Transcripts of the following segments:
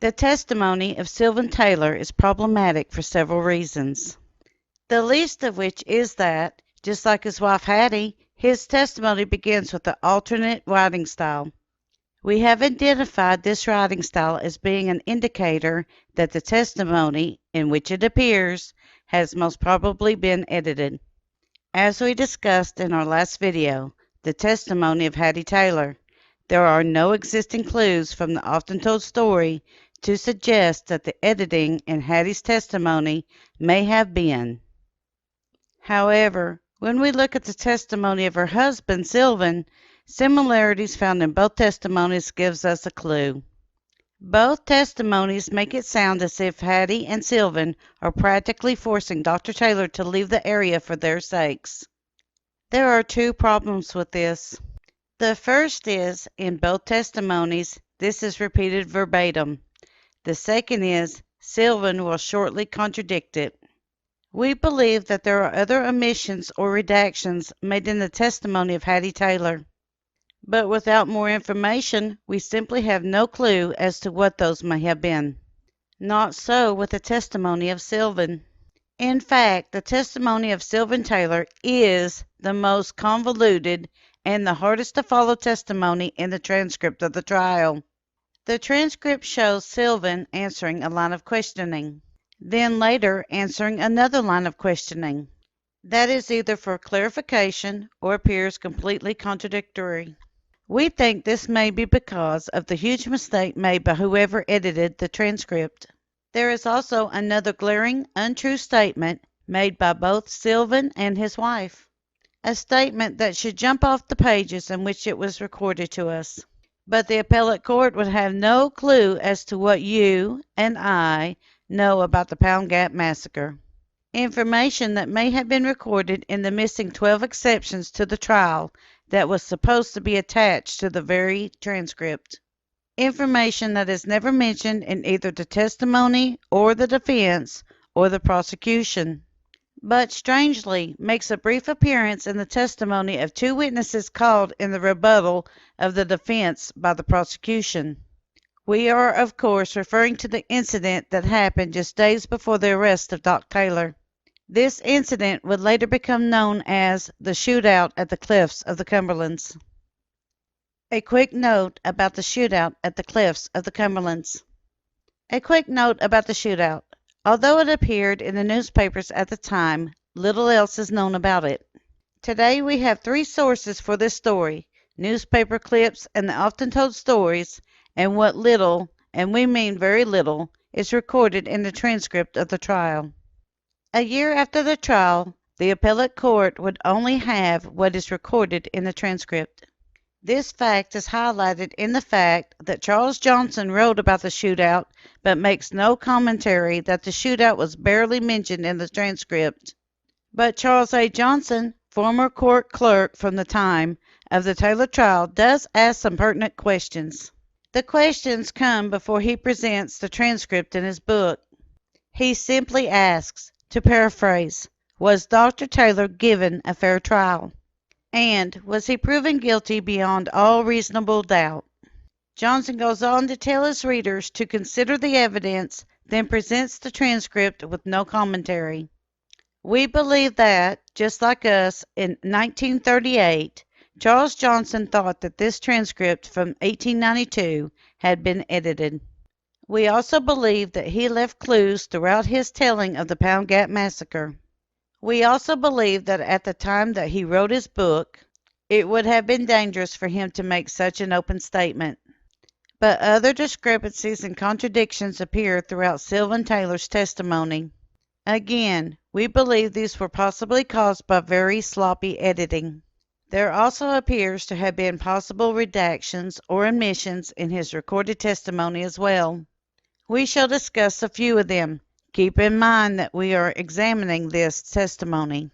The testimony of Sylvan Taylor is problematic for several reasons, the least of which is that, just like his wife Hattie, his testimony begins with an alternate writing style. We have identified this writing style as being an indicator that the testimony in which it appears has most probably been edited. As we discussed in our last video, the testimony of Hattie Taylor, there are no existing clues from the often told story to suggest that the editing in Hattie's testimony may have been. However, when we look at the testimony of her husband, Sylvan, similarities found in both testimonies gives us a clue. Both testimonies make it sound as if Hattie and Sylvan are practically forcing Dr. Taylor to leave the area for their sakes. There are two problems with this. The first is, in both testimonies, this is repeated verbatim. The second is, Sylvan will shortly contradict it. We believe that there are other omissions or redactions made in the testimony of Hattie Taylor. But without more information, we simply have no clue as to what those may have been. Not so with the testimony of Sylvan. In fact, the testimony of Sylvan Taylor is the most convoluted and the hardest to follow testimony in the transcript of the trial. The transcript shows Sylvan answering a line of questioning, then later answering another line of questioning. That is either for clarification or appears completely contradictory. We think this may be because of the huge mistake made by whoever edited the transcript. There is also another glaring, untrue statement made by both Sylvan and his wife, a statement that should jump off the pages in which it was recorded to us. But the appellate court would have no clue as to what you and I know about the Pound Gap Massacre. Information that may have been recorded in the missing 12 exceptions to the trial that was supposed to be attached to the very transcript. Information that is never mentioned in either the testimony or the defense or the prosecution, but strangely makes a brief appearance in the testimony of two witnesses called in the rebuttal of the defense by the prosecution. We are, of course, referring to the incident that happened just days before the arrest of Dr. Taylor. This incident would later become known as the shootout at the cliffs of the Cumberlands. A quick note about the shootout at the cliffs of the Cumberlands. A quick note about the shootout. Although it appeared in the newspapers at the time, little else is known about it. Today we have three sources for this story: newspaper clips and the often told stories, and what little, and we mean very little, is recorded in the transcript of the trial. A year after the trial, the appellate court would only have what is recorded in the transcript. This fact is highlighted in the fact that Charles Johnson wrote about the shootout, but makes no commentary that the shootout was barely mentioned in the transcript. But Charles A. Johnson, former court clerk from the time of the Taylor trial, does ask some pertinent questions. The questions come before he presents the transcript in his book. He simply asks, to paraphrase, was Dr. Taylor given a fair trial? And was he proven guilty beyond all reasonable doubt? Johnson goes on to tell his readers to consider the evidence, then presents the transcript with no commentary. We believe that, just like us, in 1938, Charles Johnson thought that this transcript from 1892 had been edited. We also believe that he left clues throughout his telling of the Pound Gap Massacre. We also believe that at the time that he wrote his book, it would have been dangerous for him to make such an open statement. But other discrepancies and contradictions appear throughout Sylvan Taylor's testimony. Again, we believe these were possibly caused by very sloppy editing. There also appears to have been possible redactions or omissions in his recorded testimony as well. We shall discuss a few of them. Keep in mind that we are examining this testimony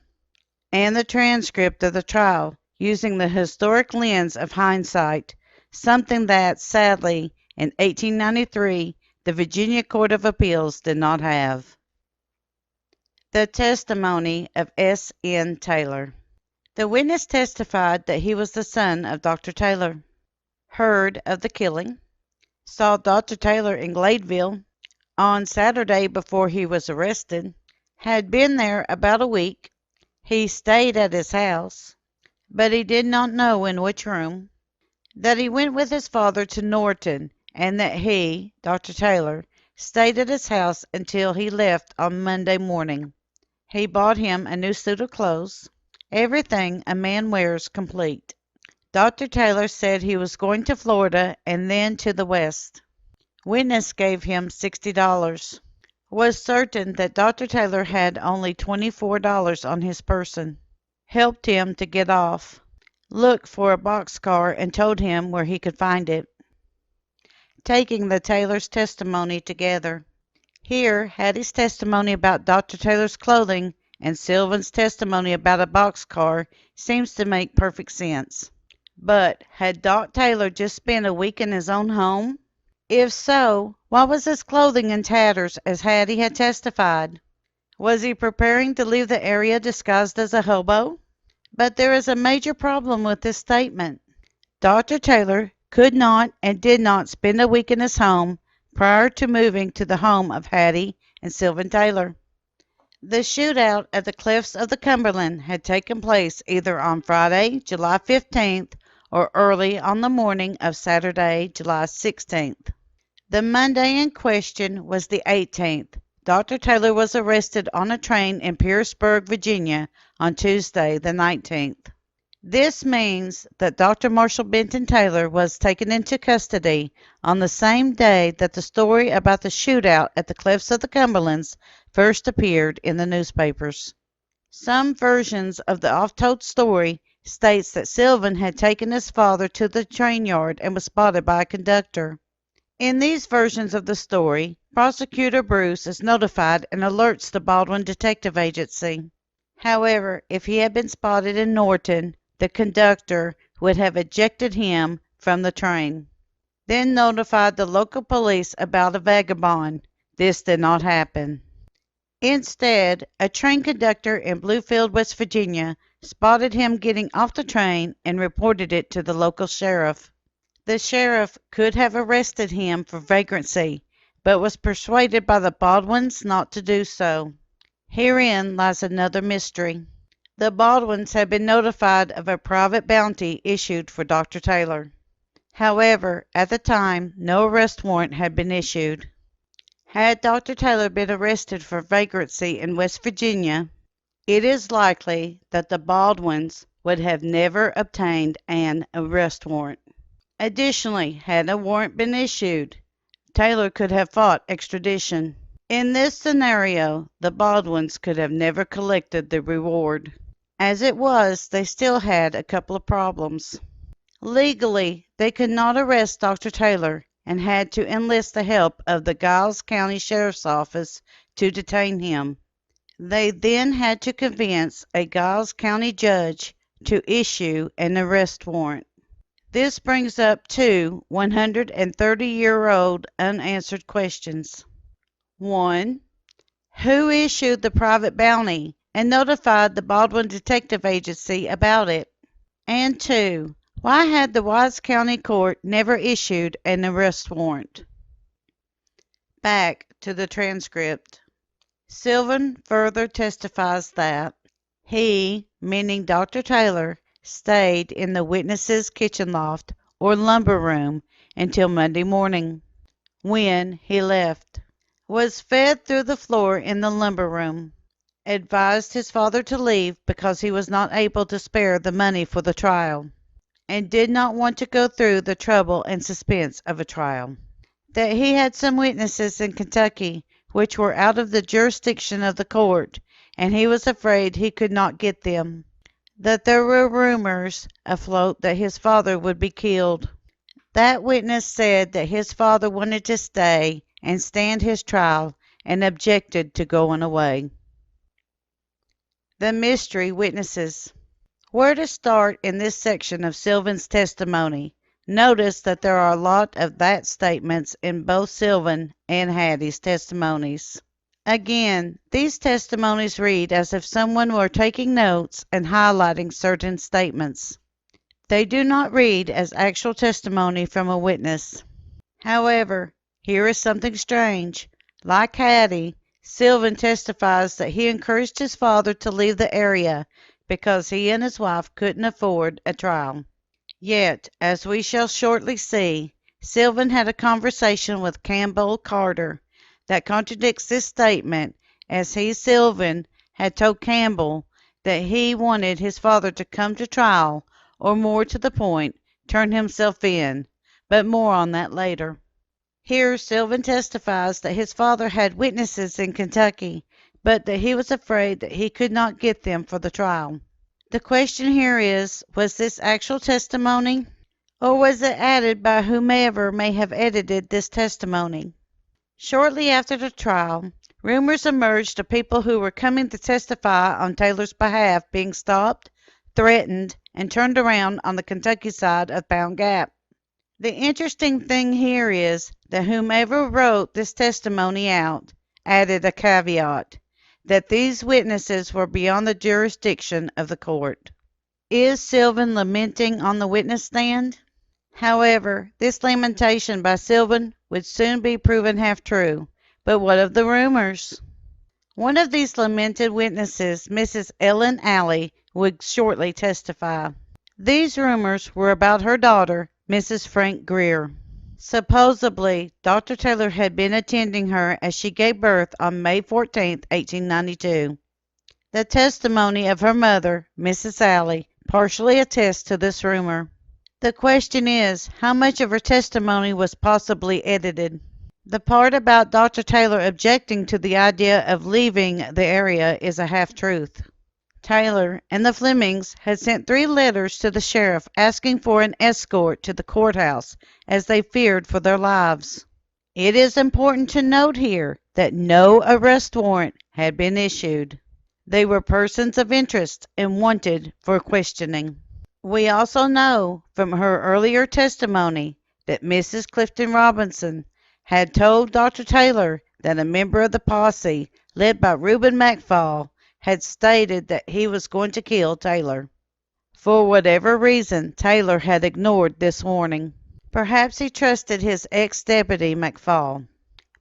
and the transcript of the trial using the historic lens of hindsight, something that, sadly, in 1893, the Virginia Court of Appeals did not have. The testimony of S. N. Taylor. The witness testified that he was the son of Dr. Taylor, heard of the killing, saw Dr. Taylor in Gladeville on Saturday before he was arrested, had been there about a week. He stayed at his house, but he did not know in which room, that he went with his father to Norton, and that he, Dr. Taylor, stayed at his house until he left on Monday morning. He bought him a new suit of clothes, everything a man wears complete. Dr. Taylor said he was going to Florida and then to the West. Witness gave him $60. Was certain that Dr. Taylor had only $24 on his person. Helped him to get off. Looked for a boxcar and told him where he could find it. Taking the Taylor's testimony together. Here, Hattie's testimony about Dr. Taylor's clothing and Sylvan's testimony about a boxcar seems to make perfect sense. But had Doc Taylor just spent a week in his own home? If so, why was his clothing in tatters as Hattie had testified? Was he preparing to leave the area disguised as a hobo? But there is a major problem with this statement. Dr. Taylor could not and did not spend a week in his home prior to moving to the home of Hattie and Sylvan Taylor. The shootout at the cliffs of the Cumberland had taken place either on Friday, July 15th, or early on the morning of Saturday, July 16th. The Monday in question was the 18th. Dr. Taylor was arrested on a train in Pearisburg, Virginia, on Tuesday, the 19th. This means that Doctor Marshall Benton Taylor was taken into custody on the same day that the story about the shootout at the cliffs of the Cumberlands first appeared in the newspapers. Some versions of the oft-told story states that Sylvan had taken his father to the train yard and was spotted by a conductor. In these versions of the story, Prosecutor Bruce is notified and alerts the Baldwin Detective Agency. However, if he had been spotted in Norton, the conductor would have ejected him from the train, then notified the local police about a vagabond. This did not happen. Instead, a train conductor in Bluefield, West Virginia, spotted him getting off the train and reported it to the local sheriff. The sheriff could have arrested him for vagrancy, but was persuaded by the Baldwins not to do so. Herein lies another mystery. The Baldwins had been notified of a private bounty issued for Dr. Taylor. However, at the time, no arrest warrant had been issued. Had Dr. Taylor been arrested for vagrancy in West Virginia, it is likely that the Baldwins would have never obtained an arrest warrant. Additionally, had a warrant been issued, Taylor could have fought extradition. In this scenario, the Baldwins could have never collected the reward. As it was, they still had a couple of problems. Legally, they could not arrest Dr. Taylor and had to enlist the help of the Giles County Sheriff's Office to detain him. They then had to convince a Giles County judge to issue an arrest warrant. This brings up two 130-year-old unanswered questions. 1. Who issued the private bounty and notified the Baldwin Detective Agency about it? And 2. Why had the Wise County Court never issued an arrest warrant? Back to the transcript. Sylvan further testifies that he, meaning Dr. Taylor, stayed in the witness's kitchen loft or lumber room until Monday morning, when he left, was fed through the floor in the lumber room, advised his father to leave because he was not able to spare the money for the trial, and did not want to go through the trouble and suspense of a trial, that he had some witnesses in Kentucky which were out of the jurisdiction of the court, and he was afraid he could not get them, that there were rumors afloat that his father would be killed. That witness said that his father wanted to stay and stand his trial and objected to going away. The mystery witnesses. Where to start in this section of Sylvan's testimony? Notice that there are a lot of that statements in both Sylvan and Hattie's testimonies. Again, these testimonies read as if someone were taking notes and highlighting certain statements. They do not read as actual testimony from a witness. However, here is something strange. Like Hattie, Sylvan testifies that he encouraged his father to leave the area because he and his wife couldn't afford a trial. Yet, as we shall shortly see, Sylvan had a conversation with Campbell Carter that contradicts this statement, as he, Sylvan, had told Campbell that he wanted his father to come to trial, or more to the point, turn himself in, but more on that later. Here Sylvan testifies that his father had witnesses in Kentucky, but that he was afraid that he could not get them for the trial. The question here is, was this actual testimony, or was it added by whomever may have edited this testimony? Shortly after the trial, rumors emerged of people who were coming to testify on Taylor's behalf being stopped, threatened, and turned around on the Kentucky side of Pound Gap. The interesting thing here is that whomever wrote this testimony out added a caveat that these witnesses were beyond the jurisdiction of the court. Is Sylvan lamenting on the witness stand? However, this lamentation by Sylvan would soon be proven half true. But what of the rumors? One of these lamented witnesses, Mrs. Ellen Alley, would shortly testify. These rumors were about her daughter, Mrs. Frank Greer. Supposedly, Dr. Taylor had been attending her as she gave birth on May 14, 1892. The testimony of her mother, Mrs. Alley, partially attests to this rumor. The question is, how much of her testimony was possibly edited? The part about Dr. Taylor objecting to the idea of leaving the area is a half-truth. Taylor and the Flemings had sent 3 letters to the sheriff asking for an escort to the courthouse as they feared for their lives. It is important to note here that no arrest warrant had been issued. They were persons of interest and wanted for questioning. We also know from her earlier testimony that Mrs. Clifton Robinson had told Dr. Taylor that a member of the posse, led by Reuben McFall, had stated that he was going to kill Taylor. For whatever reason, Taylor had ignored this warning. Perhaps he trusted his ex-deputy McFall.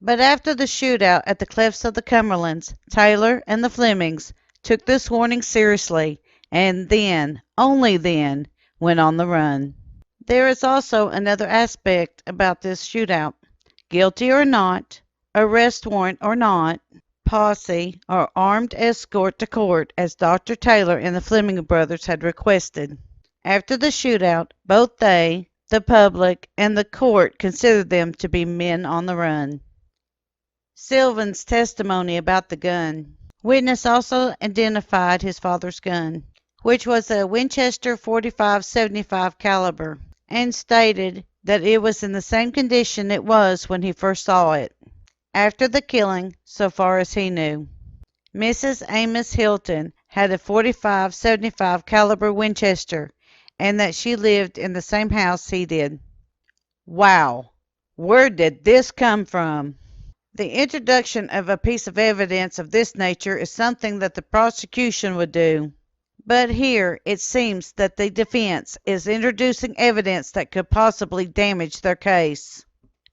But after the shootout at the Cliffs of the Cumberlands, Taylor and the Flemings took this warning seriously and then, only then, went on the run. There is also another aspect about this shootout. Guilty or not, arrest warrant or not, posse or armed escort to court, as Dr. Taylor and the Fleming brothers had requested. After the shootout, both they, the public, and the court considered them to be men on the run. Sylvan's testimony about the gun. Witness also identified his father's gun, which was a Winchester .45-75 caliber, and stated that it was in the same condition it was when he first saw it. After the killing, so far as he knew. Mrs. Amos Hilton had a .45-75 caliber Winchester, and that she lived in the same house he did. Wow! Where did this come from? The introduction of a piece of evidence of this nature is something that the prosecution would do. But here it seems that the defense is introducing evidence that could possibly damage their case.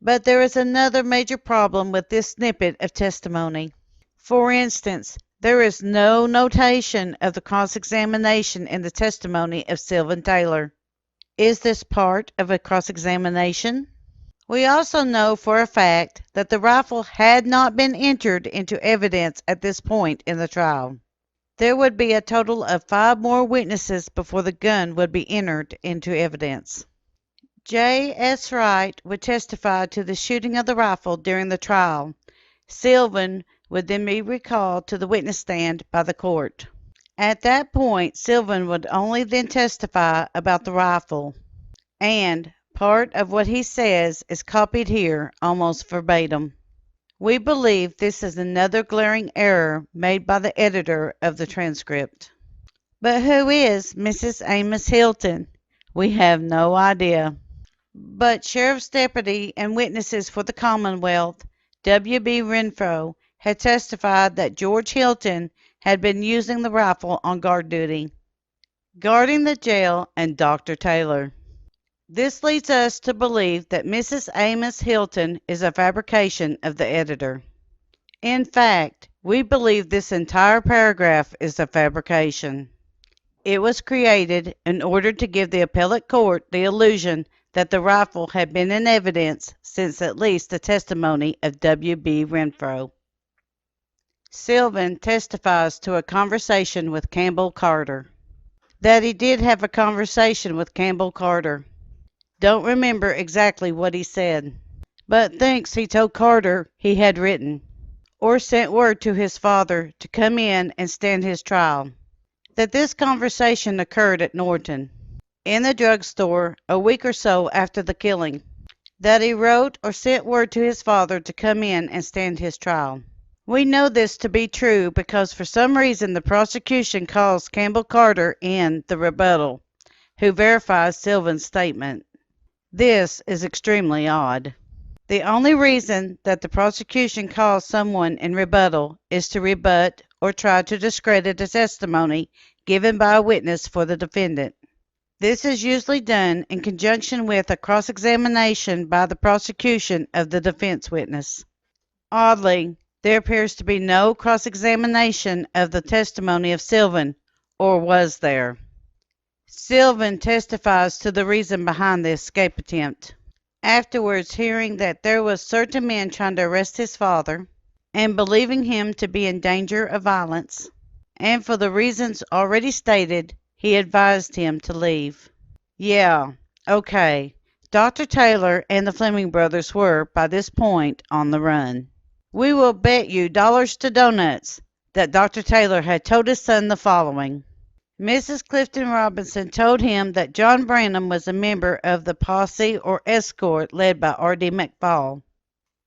But there is another major problem with this snippet of testimony. For instance, there is no notation of the cross-examination in the testimony of Sylvan Taylor. Is this part of a cross-examination? We also know for a fact that the rifle had not been entered into evidence at this point in the trial. There would be a total of 5 more witnesses before the gun would be entered into evidence. J. S. Wright would testify to the shooting of the rifle during the trial. Sylvan would then be recalled to the witness stand by the court. At that point, Sylvan would only then testify about the rifle, and part of what he says is copied here almost verbatim. We believe this is another glaring error made by the editor of the transcript. But who is Mrs. Amos Hilton? We have no idea. But Sheriff's Deputy and witnesses for the Commonwealth, W. B. Renfro, had testified that George Hilton had been using the rifle on guard duty, guarding the jail and Dr. Taylor. This leads us to believe that Mrs. Amos Hilton is a fabrication of the editor. In fact, we believe this entire paragraph is a fabrication. It was created in order to give the appellate court the illusion that the rifle had been in evidence since at least the testimony of W.B. Renfro. Sylvan testifies to a conversation with Campbell Carter. That he did have a conversation with Campbell Carter. Don't remember exactly what he said, but thinks he told Carter he had written, or sent word to his father to come in and stand his trial. That this conversation occurred at Norton, in the drugstore, a week or so after the killing. That he wrote or sent word to his father to come in and stand his trial. We know this to be true because for some reason the prosecution calls Campbell Carter in the rebuttal, who verifies Sylvan's statement. This is extremely odd. The only reason that the prosecution calls someone in rebuttal is to rebut or try to discredit a testimony given by a witness for the defendant. This is usually done in conjunction with a cross-examination by the prosecution of the defense witness. Oddly, there appears to be no cross-examination of the testimony of Sylvan, or was there? Sylvan testifies to the reason behind the escape attempt. Afterwards, hearing that there was certain men trying to arrest his father, and believing him to be in danger of violence, and for the reasons already stated, he advised him to leave. Yeah, okay. Dr. Taylor and the Fleming brothers were, by this point, on the run. We will bet you dollars to donuts that Dr. Taylor had told his son the following. Mrs. Clifton Robinson told him that John Branham was a member of the posse or escort led by R.D. McFall,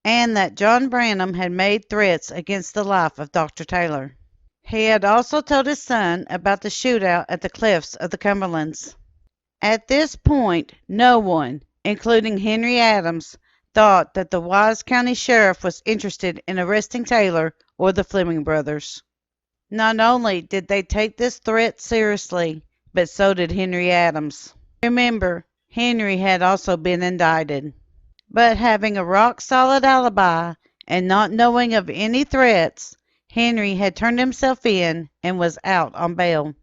and that John Branham had made threats against the life of Dr. Taylor. He had also told his son about the shootout at the cliffs of the Cumberlands. At this point, no one, including Henry Adams, thought that the Wise County Sheriff was interested in arresting Taylor or the Fleming brothers. Not only did they take this threat seriously, but so did Henry Adams. Remember, Henry had also been indicted. But having a rock-solid alibi and not knowing of any threats, Henry had turned himself in and was out on bail.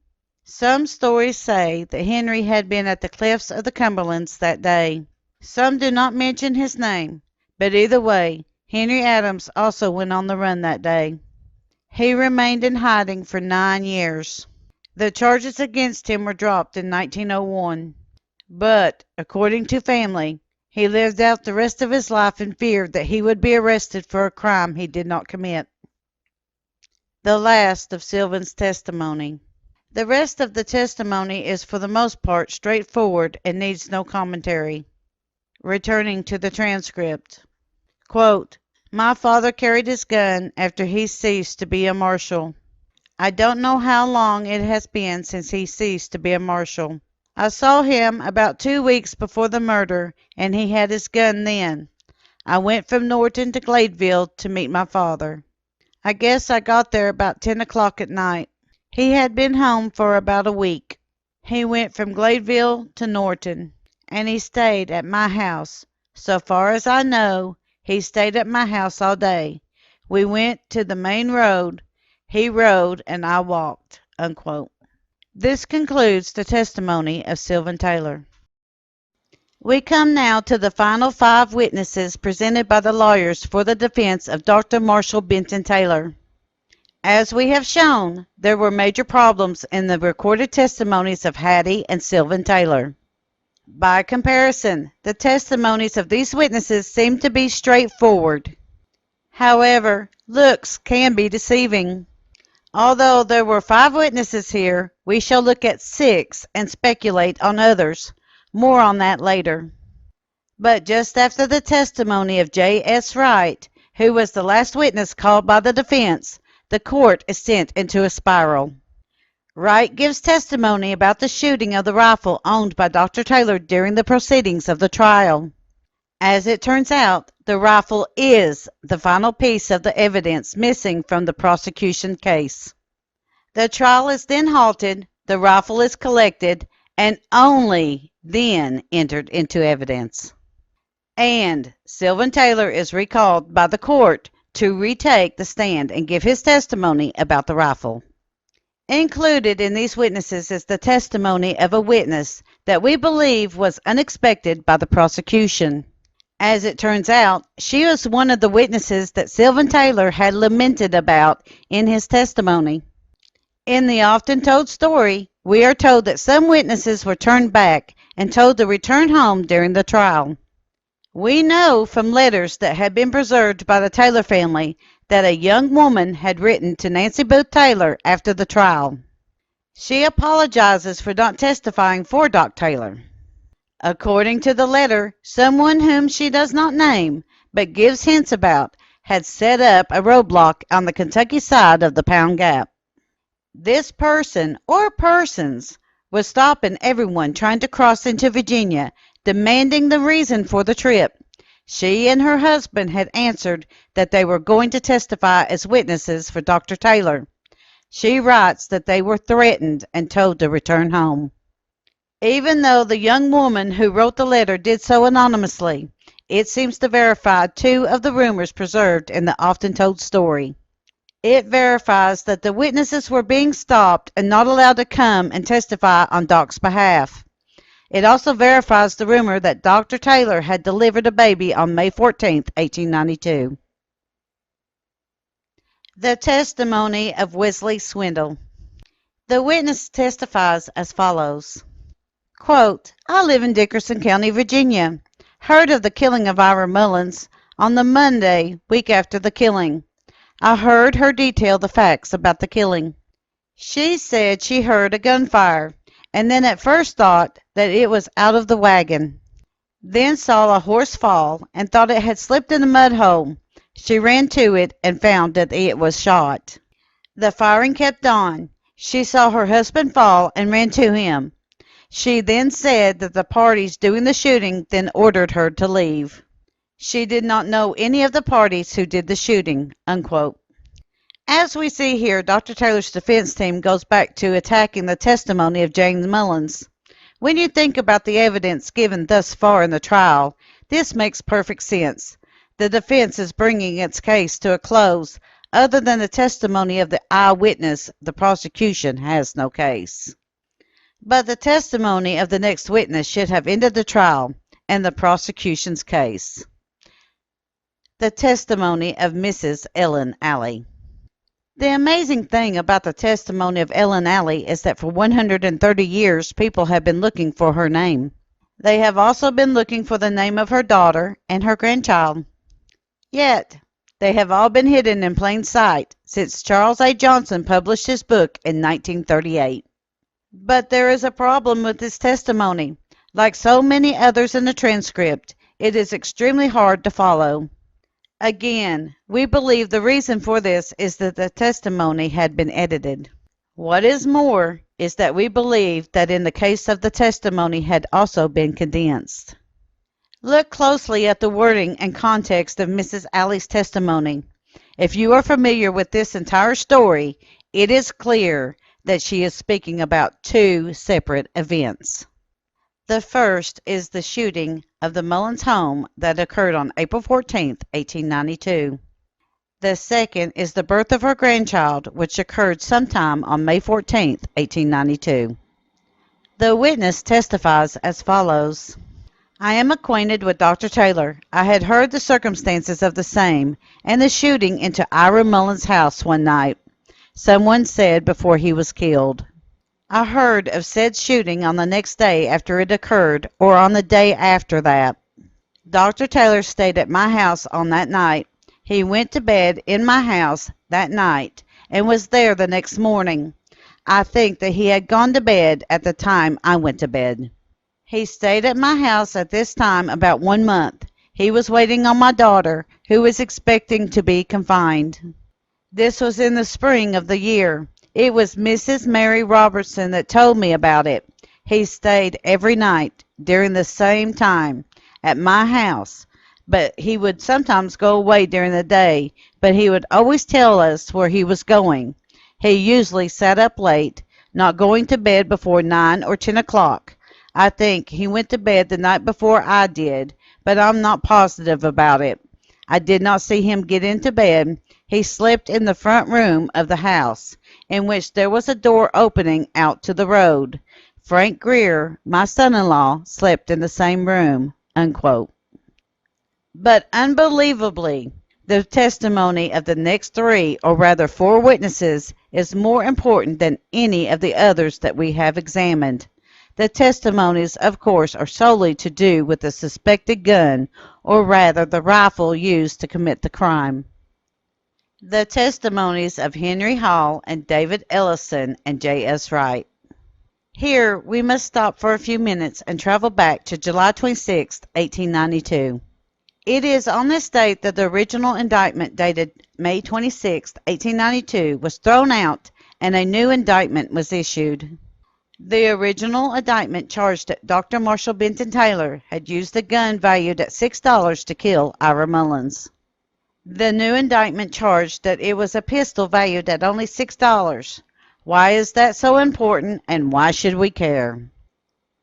Some stories say that Henry had been at the cliffs of the Cumberlands that day. Some do not mention his name, but either way, Henry Adams also went on the run that day. He remained in hiding for 9 years. The charges against him were dropped in 1901, but, according to family, he lived out the rest of his life in fear that he would be arrested for a crime he did not commit. The last of Sylvan's testimony. The rest of the testimony is for the most part straightforward and needs no commentary. Returning to the transcript. Quote, my father carried his gun after he ceased to be a marshal. I don't know how long it has been since he ceased to be a marshal. I saw him about 2 weeks before the murder, and he had his gun then. I went from Norton to Gladeville to meet my father. I guess I got there about 10 o'clock at night. He had been home for about a week. He went from Gladeville to Norton, and he stayed at my house. So far as I know, he stayed at my house all day. We went to the main road. He rode and I walked. Unquote. This concludes the testimony of Sylvan Taylor. We come now to the final 5 witnesses presented by the lawyers for the defense of Dr. Marshall Benton Taylor. As we have shown, there were major problems in the recorded testimonies of Hattie and Sylvan Taylor. By comparison, the testimonies of these witnesses seem to be straightforward. However, looks can be deceiving. Although there were 5 witnesses here, we shall look at 6 and speculate on others. More on that later. But just after the testimony of J.S. Wright, who was the last witness called by the defense, the court is sent into a spiral. Wright gives testimony about the shooting of the rifle owned by Dr. Taylor during the proceedings of the trial. As it turns out, the rifle is the final piece of the evidence missing from the prosecution case. The trial is then halted, the rifle is collected, and only then entered into evidence. And Sylvan Taylor is recalled by the court to retake the stand and give his testimony about the rifle. Included in these witnesses is the testimony of a witness that we believe was unexpected by the prosecution. As it turns out, she was one of the witnesses that Sylvan Taylor had lamented about in his testimony. In the often told story, we are told that some witnesses were turned back and told to return home during the trial. We know from letters that had been preserved by the Taylor family that a young woman had written to Nancy Booth Taylor after the trial. She apologizes for not testifying for Doc Taylor. According to the letter, someone whom she does not name, but gives hints about, had set up a roadblock on the Kentucky side of the Pound Gap. This person, or persons, was stopping everyone trying to cross into Virginia, demanding the reason for the trip. She and her husband had answered that they were going to testify as witnesses for Dr. Taylor. She writes that they were threatened and told to return home. Even though the young woman who wrote the letter did so anonymously, it seems to verify two of the rumors preserved in the often told story. It verifies that the witnesses were being stopped and not allowed to come and testify on Doc's behalf. It also verifies the rumor that Dr. Taylor had delivered a baby on May 14, 1892. The testimony of Wesley Swindle. The witness testifies as follows. Quote, I live in Dickerson County, Virginia. Heard of the killing of Ira Mullins on the Monday week after the killing. I heard her detail the facts about the killing. She said she heard a gunfire and then at first thought that it was out of the wagon. Then saw a horse fall and thought it had slipped in a mud hole. She ran to it and found that it was shot. The firing kept on. She saw her husband fall and ran to him. She then said that the parties doing the shooting then ordered her to leave. She did not know any of the parties who did the shooting, unquote. As we see here, Dr. Taylor's defense team goes back to attacking the testimony of James Mullins. When you think about the evidence given thus far in the trial, this makes perfect sense. The defense is bringing its case to a close. Other than the testimony of the eyewitness, the prosecution has no case. But the testimony of the next witness should have ended the trial and the prosecution's case. The testimony of Mrs. Ellen Alley. The amazing thing about the testimony of Ellen Alley is that for 130 years people have been looking for her name. They have also been looking for the name of her daughter and her grandchild. Yet, they have all been hidden in plain sight since Charles A. Johnson published his book in 1938. But there is a problem with this testimony. Like so many others in the transcript, it is extremely hard to follow. Again, we believe the reason for this is that the testimony had been edited. What is more is that we believe that in the case of the testimony had also been condensed. Look closely at the wording and context of Mrs. Alley's testimony. If you are familiar with this entire story, it is clear that she is speaking about two separate events. The first is the shooting of the Mullins home that occurred on April 14, 1892. The second is the birth of her grandchild, which occurred sometime on May 14, 1892. The witness testifies as follows. I am acquainted with Dr. Taylor. I had heard the circumstances of the same and the shooting into Ira Mullins' house one night. Someone said before he was killed. I heard of said shooting on the next day after it occurred, or on the day after that. Dr. Taylor stayed at my house on that night. He went to bed in my house that night and was there the next morning. I think that he had gone to bed at the time I went to bed. He stayed at my house at this time about 1 month. He was waiting on my daughter, who was expecting to be confined. This was in the spring of the year. It was Mrs. Mary Robertson that told me about it. He stayed every night during the same time at my house, but he would sometimes go away during the day, but he would always tell us where he was going. He usually sat up late, not going to bed before 9 or 10 o'clock. I think he went to bed the night before I did, but I'm not positive about it. I did not see him get into bed. He slept in the front room of the house, in which there was a door opening out to the road. Frank Greer, my son-in-law, slept in the same room." Unquote. But unbelievably, the testimony of the next three, or rather four witnesses, is more important than any of the others that we have examined. The testimonies, of course, are solely to do with the suspected gun, or rather the rifle used to commit the crime. The testimonies of Henry Hall and David Ellison and J.S. Wright. Here we must stop for a few minutes and travel back to July 26, 1892. It is on this date that the original indictment dated May 26, 1892 was thrown out and a new indictment was issued. The original indictment charged that Doctor Marshall Benton Taylor had used a gun valued at $6 to kill Ira Mullins. The new indictment charged that it was a pistol valued at only $6. Why is that so important, and why should we care?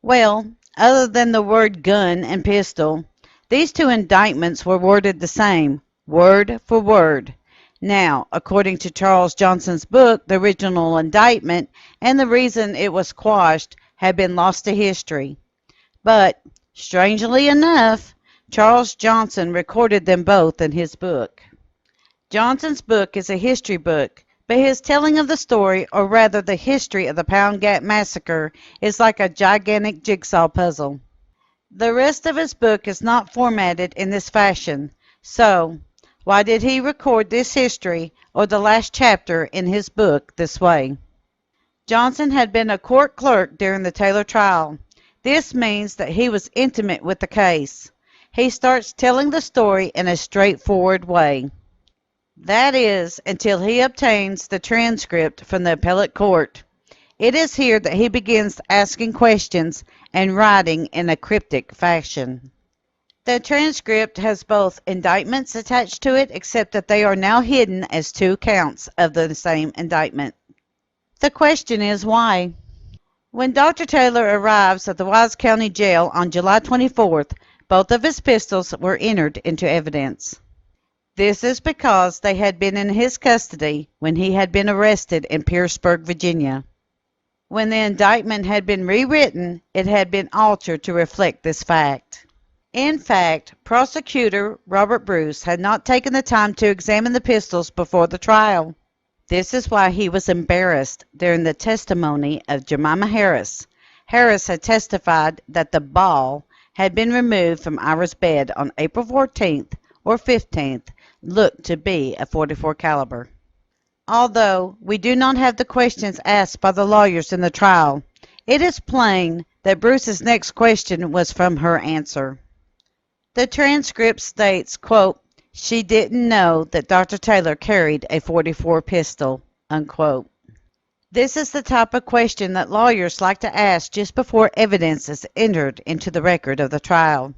Well, other than the word gun and pistol, these two indictments were worded the same, word for word. Now, according to Charles Johnson's book, the original indictment and the reason it was quashed had been lost to history. But, strangely enough, Charles Johnson recorded them both in his book. Johnson's book is a history book, but his telling of the story, or rather the history of the Pound Gap Massacre, is like a gigantic jigsaw puzzle. The rest of his book is not formatted in this fashion, so why did he record this history, or the last chapter in his book, this way? Johnson had been a court clerk during the Taylor trial. This means that he was intimate with the case. He starts telling the story in a straightforward way. That is, until he obtains the transcript from the appellate court. It is here that he begins asking questions and writing in a cryptic fashion. The transcript has both indictments attached to it, except that they are now hidden as two counts of the same indictment. The question is why? When Dr. Taylor arrives at the Wise County Jail on July 24th, both of his pistols were entered into evidence. This is because they had been in his custody when he had been arrested in Pearisburg, Virginia. When the indictment had been rewritten, it had been altered to reflect this fact. In fact, prosecutor Robert Bruce had not taken the time to examine the pistols before the trial. This is why he was embarrassed during the testimony of Jemima Harris. Harris had testified that the ball had been removed from Ira's bed on April 14th or 15th, looked to be a .44 caliber. Although we do not have the questions asked by the lawyers in the trial, it is plain that Bruce's next question was from her answer. The transcript states, quote, "She didn't know that Dr. Taylor carried a .44 pistol," unquote. This is the type of question that lawyers like to ask just before evidence is entered into the record of the trial.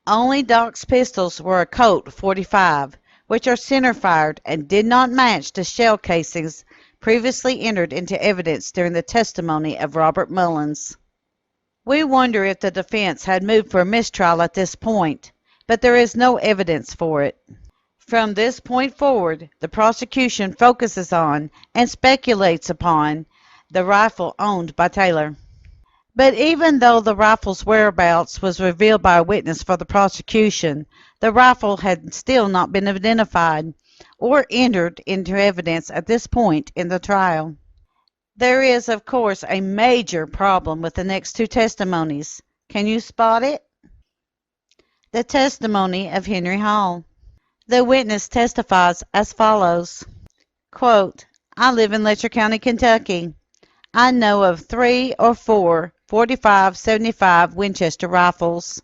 Only Doc's pistols were a Colt .45, which are center-fired and did not match the shell casings previously entered into evidence during the testimony of Robert Mullins. We wonder if the defense had moved for a mistrial at this point, but there is no evidence for it. From this point forward, the prosecution focuses on and speculates upon the rifle owned by Taylor. But even though the rifle's whereabouts was revealed by a witness for the prosecution, the rifle had still not been identified or entered into evidence at this point in the trial. There is, of course, a major problem with the next two testimonies. Can you spot it? The testimony of Henry Hall. The witness testifies as follows. Quote, "I live in Letcher County, Kentucky. I know of 3 or 4 .45-75 Winchester rifles.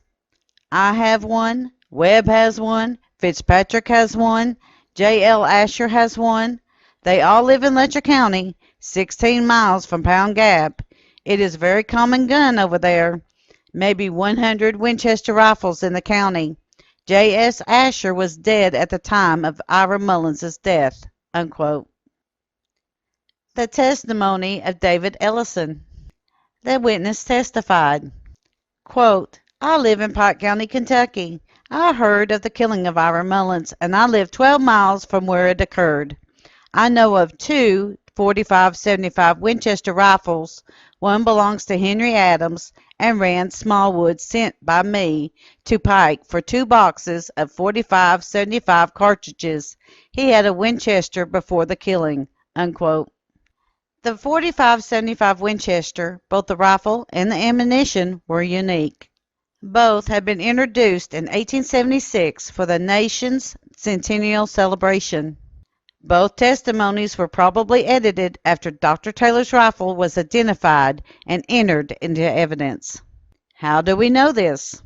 I have one, Webb has one, Fitzpatrick has one, J.L. Asher has one. They all live in Letcher County, 16 miles from Pound Gap. It is a very common gun over there. Maybe 100 Winchester rifles in the county. J.S. Asher was dead at the time of Ira Mullins' death," unquote. The testimony of David Ellison. The witness testified. Quote, I live in Pike County, Kentucky. I heard of the killing of Ira Mullins, and I live 12 miles from where it occurred. I know of two 45-75 Winchester rifles. One belongs to Henry Adams and Rand Smallwood, sent by me to Pike for 2 boxes of 45-75 cartridges. He had a Winchester before the killing. Unquote. The 45-75 Winchester, both the rifle and the ammunition, were unique. Both had been introduced in 1876 for the nation's centennial celebration. Both testimonies were probably edited after Dr. Taylor's rifle was identified and entered into evidence. How do we know this?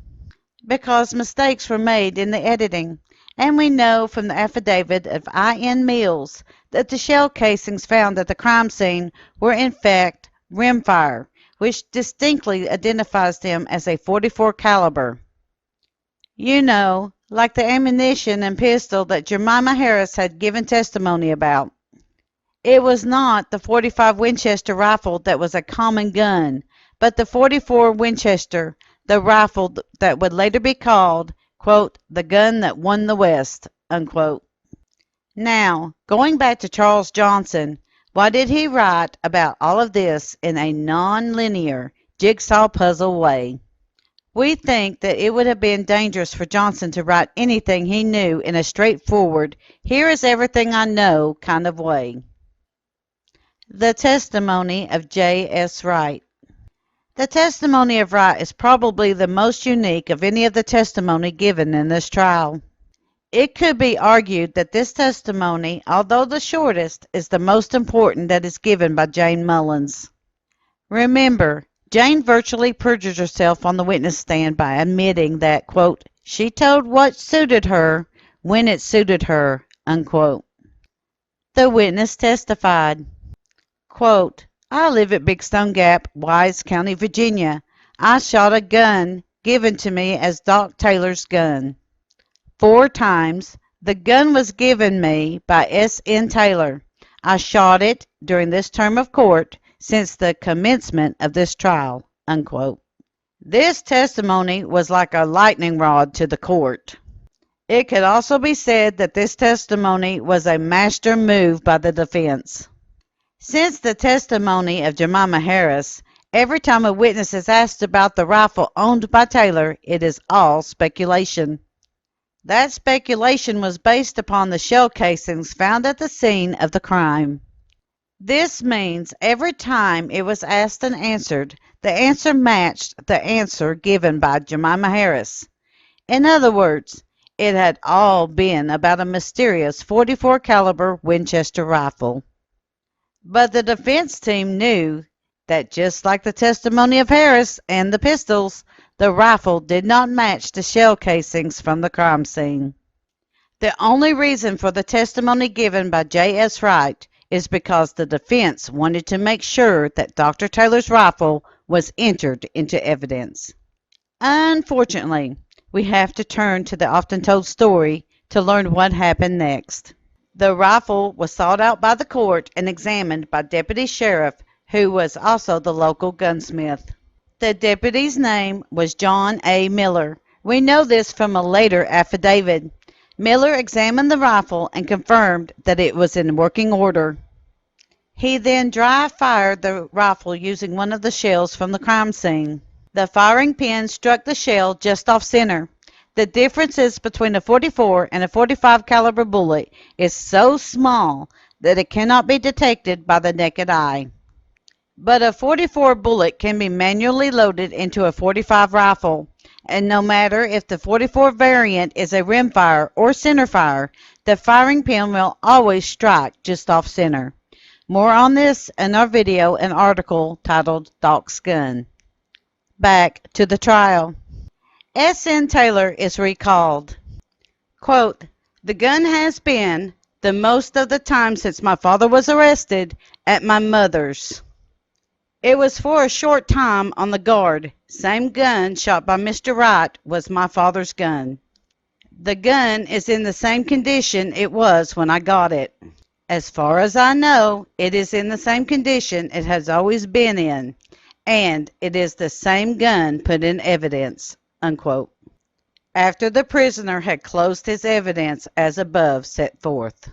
Because mistakes were made in the editing, and we know from the affidavit of I.N. Mills that the shell casings found at the crime scene were in fact rimfire, which distinctly identifies them as a .44 caliber. You know, like the ammunition and pistol that Jemima Harris had given testimony about. It was not the .45 Winchester rifle that was a common gun, but the .44 Winchester, the rifle that would later be called, quote, the gun that won the West, unquote. Now, going back to Charles Johnson, why did he write about all of this in a non-linear, jigsaw puzzle way? We think that it would have been dangerous for Johnson to write anything he knew in a straightforward, here is everything I know kind of way. The testimony of J.S. Wright. The testimony of Wright is probably the most unique of any of the testimony given in this trial. It could be argued that this testimony, although the shortest, is the most important that is given by Jane Mullins. Remember, Jane virtually perjured herself on the witness stand by admitting that, quote, she told what suited her when it suited her, unquote. The witness testified, quote, I live at Big Stone Gap, Wise County, Virginia. I shot a gun given to me as Doc Taylor's gun. 4 times. The gun was given me by S.N. Taylor. I shot it during this term of court since the commencement of this trial, unquote. This testimony was like a lightning rod to the court. It could also be said that this testimony was a master move by the defense. Since the testimony of Jemima Harris, every time a witness is asked about the rifle owned by Taylor, it is all speculation. That speculation was based upon the shell casings found at the scene of the crime. This means every time it was asked and answered, the answer matched the answer given by Jemima Harris. In other words, it had all been about a mysterious .44 caliber Winchester rifle. But the defense team knew that just like the testimony of Harris and the pistols, the rifle did not match the shell casings from the crime scene. The only reason for the testimony given by J.S. Wright is because the defense wanted to make sure that Dr. Taylor's rifle was entered into evidence. Unfortunately, we have to turn to the often told story to learn what happened next. The rifle was sought out by the court and examined by Deputy Sheriff, who was also the local gunsmith. The deputy's name was John A. Miller. We know this from a later affidavit. Miller examined the rifle and confirmed that it was in working order. He then dry fired the rifle using one of the shells from the crime scene. The firing pin struck the shell just off center. The differences between a .44 and a .45 caliber bullet is so small that it cannot be detected by the naked eye. But a .44 bullet can be manually loaded into a .45 rifle, and no matter if the .44 variant is a rimfire or centerfire, the firing pin will always strike just off center. More on this in our video and article titled Doc's Gun. Back to the trial. S.N. Taylor is recalled. Quote, the gun has been, the most of the time since my father was arrested, at my mother's. It was for a short time on the guard. Same gun shot by Mr. Wright was my father's gun. The gun is in the same condition it was when I got it. As far as I know, it is in the same condition it has always been in, and it is the same gun put in evidence, unquote, after the prisoner had closed his evidence as above set forth.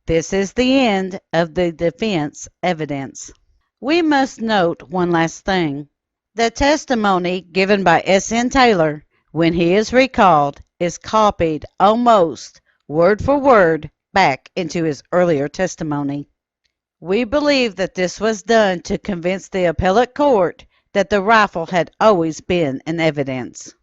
This is the end of the defense evidence. We must note one last thing. The testimony given by S.N. Taylor, when he is recalled, is copied almost word for word back into his earlier testimony. We believe that this was done to convince the appellate court that the rifle had always been in evidence.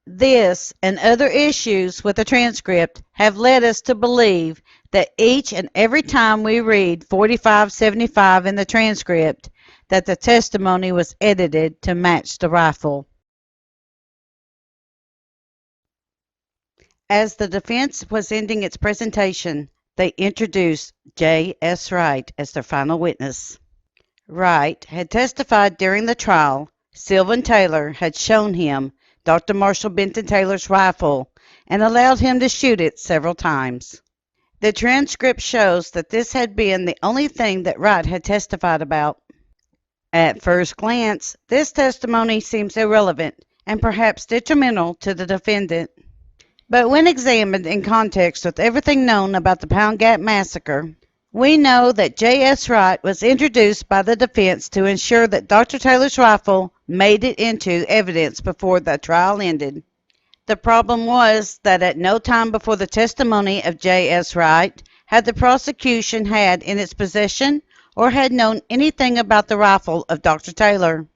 This and other issues with the transcript have led us to believe that each and every time we read 4575 in the transcript, that the testimony was edited to match the rifle. As the defense was ending its presentation, they introduced J.S. Wright as their final witness. Wright had testified during the trial. Sylvan Taylor had shown him Doctor Marshall Benton Taylor's rifle and allowed him to shoot it several times. The transcript shows that this had been the only thing that Wright had testified about. At first glance, this testimony seems irrelevant and perhaps detrimental to the defendant. But when examined in context with everything known about the Pound Gap Massacre, we know that J.S. Wright was introduced by the defense to ensure that Dr. Taylor's rifle made it into evidence before the trial ended. The problem was that at no time before the testimony of J.S. Wright had the prosecution had in its possession or had known anything about the rifle of Dr. Taylor.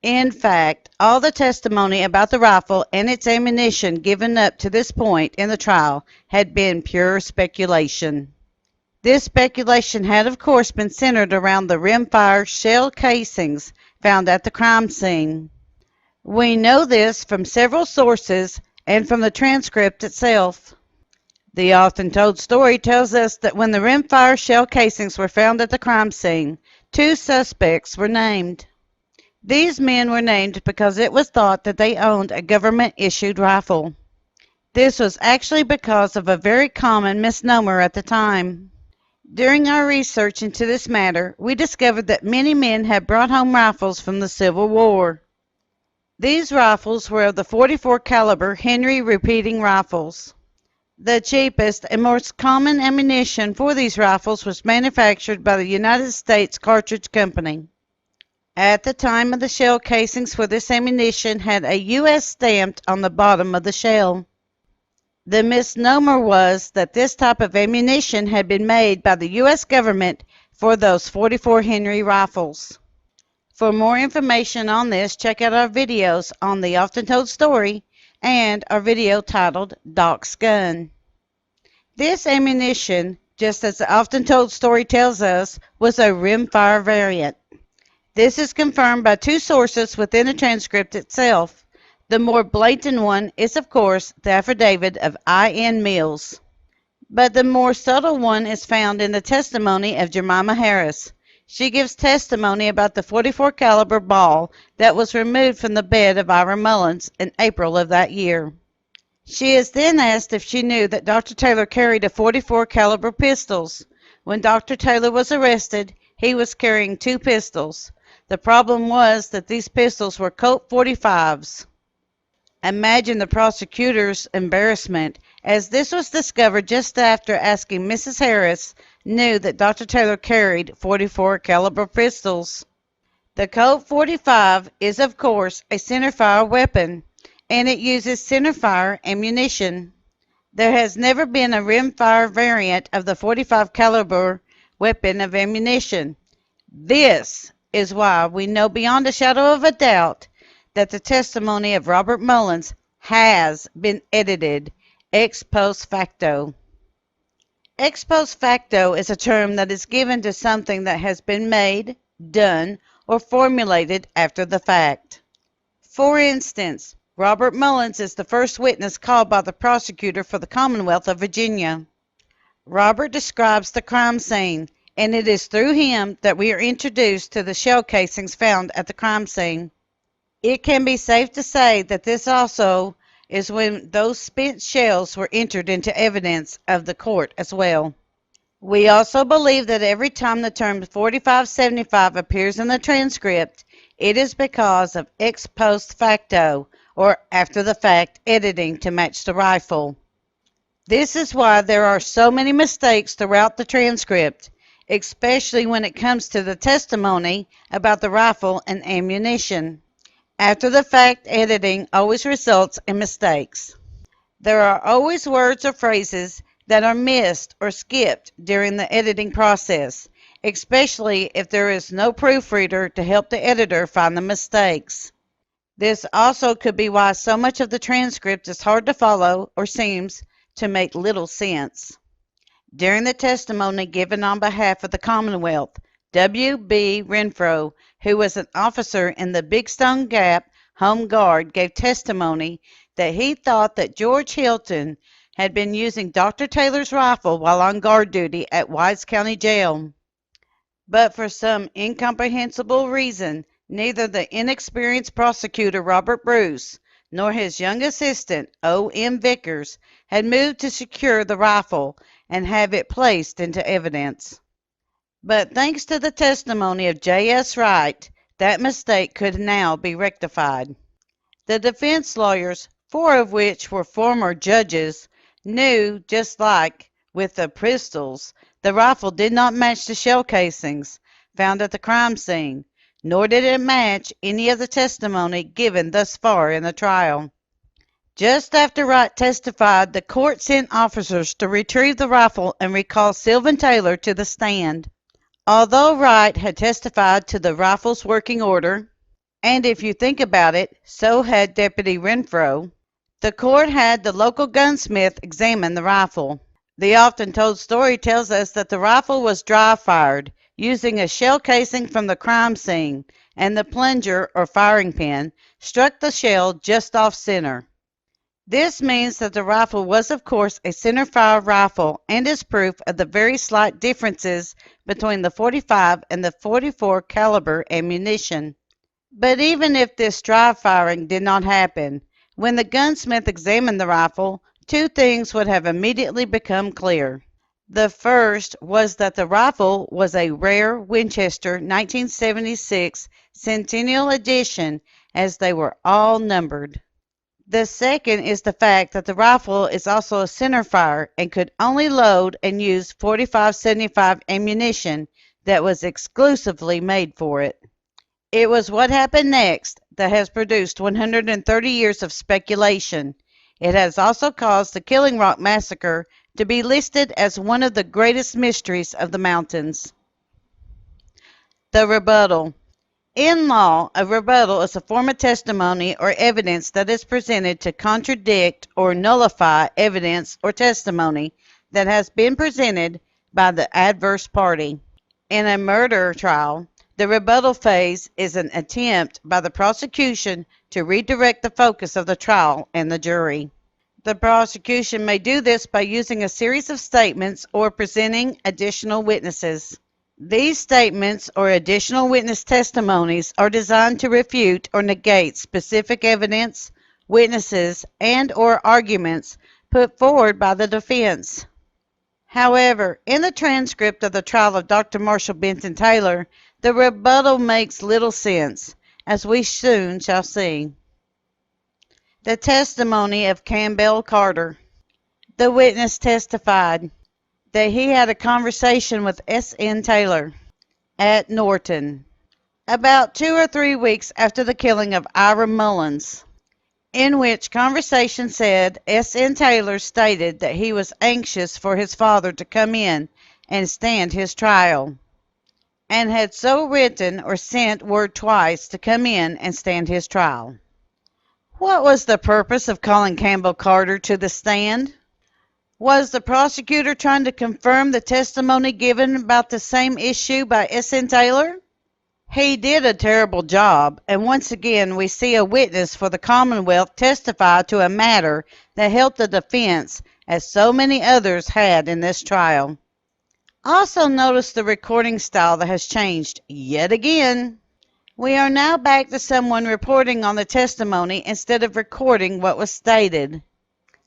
In fact, all the testimony about the rifle and its ammunition given up to this point in the trial had been pure speculation. This speculation had, of course, been centered around the rimfire shell casings found at the crime scene. We know this from several sources and from the transcript itself. The often told story tells us that when the rimfire shell casings were found at the crime scene, two suspects were named. These men were named because it was thought that they owned a government-issued rifle. This was actually because of a very common misnomer at the time. During our research into this matter, we discovered that many men had brought home rifles from the Civil War. These rifles were of the .44 caliber Henry repeating rifles. The cheapest and most common ammunition for these rifles was manufactured by the United States Cartridge Company. At the time of the shell casings for this ammunition had a U.S. stamped on the bottom of the shell. The misnomer was that this type of ammunition had been made by the U.S. government for those .44 Henry rifles. For more information on this, check out our videos on the often told story and our video titled Doc's Gun. This ammunition, just as the often told story tells us, was a rimfire variant. This is confirmed by two sources within the transcript itself. The more blatant one is, of course, the affidavit of I.N. Mills. But the more subtle one is found in the testimony of Jemima Harris. She gives testimony about the .44 caliber ball that was removed from the bed of Ira Mullins in April of that year. She is then asked if she knew that Dr. Taylor carried a .44 caliber pistols. When Dr. Taylor was arrested, he was carrying two pistols. The problem was that these pistols were Colt .45s. Imagine the prosecutor's embarrassment, as this was discovered just after asking Mrs. Harris knew that Dr. Taylor carried .44 caliber pistols. The Colt .45 is, of course, a centerfire weapon, and it uses centerfire ammunition. There has never been a rimfire variant of the .45 caliber weapon of ammunition. This is why we know beyond a shadow of a doubt that the testimony of Robert Mullins has been edited ex post facto. Ex post facto is a term that is given to something that has been made, done, or formulated after the fact. For instance, Robert Mullins is the first witness called by the prosecutor for the Commonwealth of Virginia. Robert describes the crime scene, and it is through him that we are introduced to the shell casings found at the crime scene. It can be safe to say that this also is when those spent shells were entered into evidence of the court as well. We also believe that every time the term 4575 appears in the transcript, It is because of ex post facto, or after the fact, editing to match the rifle. This is why there are so many mistakes throughout the transcript, especially when it comes to the testimony about the rifle and ammunition. After the fact editing always results in mistakes. There are always words or phrases that are missed or skipped during the editing process, especially if there is no proofreader to help the editor find the mistakes. This also could be why so much of the transcript is hard to follow or seems to make little sense. During the testimony given on behalf of the Commonwealth, W. B. Renfro, who was an officer in the Big Stone Gap Home Guard, gave testimony that he thought that George Hilton had been using Dr. Taylor's rifle while on guard duty at Wise County Jail. But for some incomprehensible reason, neither the inexperienced prosecutor Robert Bruce nor his young assistant, O. M. Vickers, had moved to secure the rifle and have it placed into evidence. But thanks to the testimony of J. S. Wright, that mistake could now be rectified. The defense lawyers, 4 of which were former judges, knew, just like with the pistols, the rifle did not match the shell casings found at the crime scene, nor did it match any of the testimony given thus far in the trial. Just after Wright testified, the court sent officers to retrieve the rifle and recall Sylvan Taylor to the stand. Although Wright had testified to the rifle's working order, and if you think about it, so had Deputy Renfro, the court had the local gunsmith examine the rifle. The often told story tells us that the rifle was dry fired, using a shell casing from the crime scene, and the plunger or firing pin struck the shell just off center. This means that the rifle was of course a center-fire rifle and is proof of the very slight differences between the .45 and the .44 caliber ammunition. But even if this dry firing did not happen, when the gunsmith examined the rifle, 2 things would have immediately become clear. The first was that the rifle was a rare Winchester 1976 Centennial Edition, as they were all numbered. The second is the fact that the rifle is also a centerfire and could only load and use .45-75 ammunition that was exclusively made for it. It was what happened next that has produced 130 years of speculation. It has also caused the Killing Rock Massacre to be listed as one of the greatest mysteries of the mountains. The rebuttal. In law, a rebuttal is a form of testimony or evidence that is presented to contradict or nullify evidence or testimony that has been presented by the adverse party. In a murder trial, the rebuttal phase is an attempt by the prosecution to redirect the focus of the trial and the jury. The prosecution may do this by using a series of statements or presenting additional witnesses. These statements or additional witness testimonies are designed to refute or negate specific evidence, witnesses, and or arguments put forward by the defense. However, in the transcript of the trial of Doctor Marshall Benton Taylor, the rebuttal makes little sense, as we soon shall see. The testimony of Campbell Carter. The witness testified that he had a conversation with S.N. Taylor at Norton about 2 or 3 weeks after the killing of Ira Mullins, in which conversation said S.N. Taylor stated that he was anxious for his father to come in and stand his trial, and had so written or sent word twice to come in and stand his trial. What was the purpose of calling Campbell Carter to the stand? Was the prosecutor trying to confirm the testimony given about the same issue by S.N. Taylor? He did a terrible job, and once again we see a witness for the Commonwealth testify to a matter that helped the defense, as so many others had in this trial. Also notice the recording style that has changed yet again. We are now back to someone reporting on the testimony instead of recording what was stated.